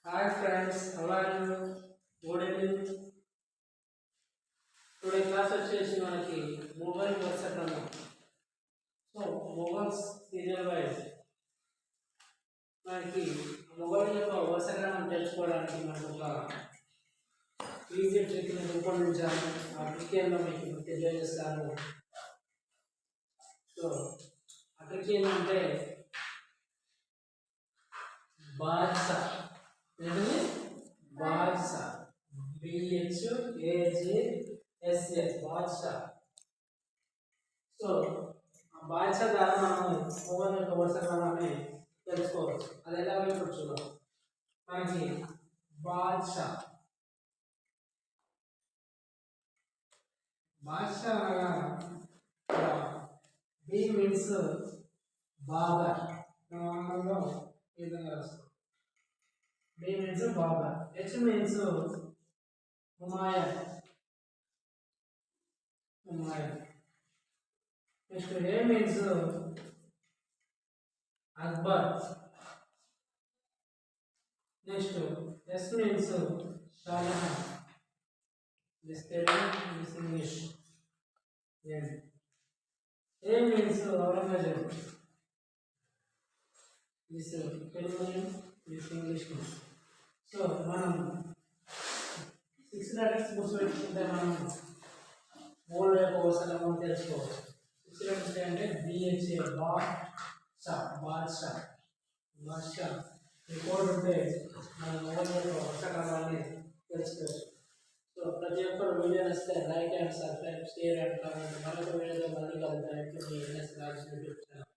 Hi friends, how are you? Good evening. Today class వచ్చేసి మనకి mobile వరుస క్రమం. సో మొబైల్స్ సీరియల్ వైజ్ మనకి మొబైల్ యొక్క వరుస క్రమం తెలుసుకోవడానికి మనకు ఒక ఈజీ ట్రిక్ని రూపొందించాము. ఆ ట్రిక్ ఏందో మీకు తెలియజేస్తాను. సో ఆ ట్రిక్ ఏంటంటే బాద్షా ఏంటంటే బాద్షా BHAJSA బాద్షా. సో ఆ బాద్షా ద్వారా మనం మొబైల్ యొక్క వరుస క్రమాన్ని తెలుసుకోవచ్చు. అది ఎలా ఇప్పుడు చూద్దాం. మనకి బాద్షా బాద్షా అనగా బి మీన్స్ బాబర్. మనం ఈ విధంగా రాస్తాం. B means Babur. H means Humayun. Next A means Akbar. Next S means Shah Jahan. This Telugu, this English. Then A means Aurangzeb. This Telugu, this English. So మనం 6 లెటర్స్ గుర్తుపెట్టుకుంటే మనం మూడు యొక్క వరుసక్రమం తెలుసుకోవచ్చు. 6 లెటర్స్ అంటే BHA బాద్షా. ఈ code ఉంటే మనం మూడు యొక్క వరుసక్రమాన్ని తెలుసుకోవచ్చు. సో ప్రతి ఒక్కరు వీడియో నచ్చితే like and subscribe, share and comment. మరొక వీడియోలో మళ్ళీ కలుగుతాయి. మీ NS రాజ్ యూట్యూబ్ ఛానల్.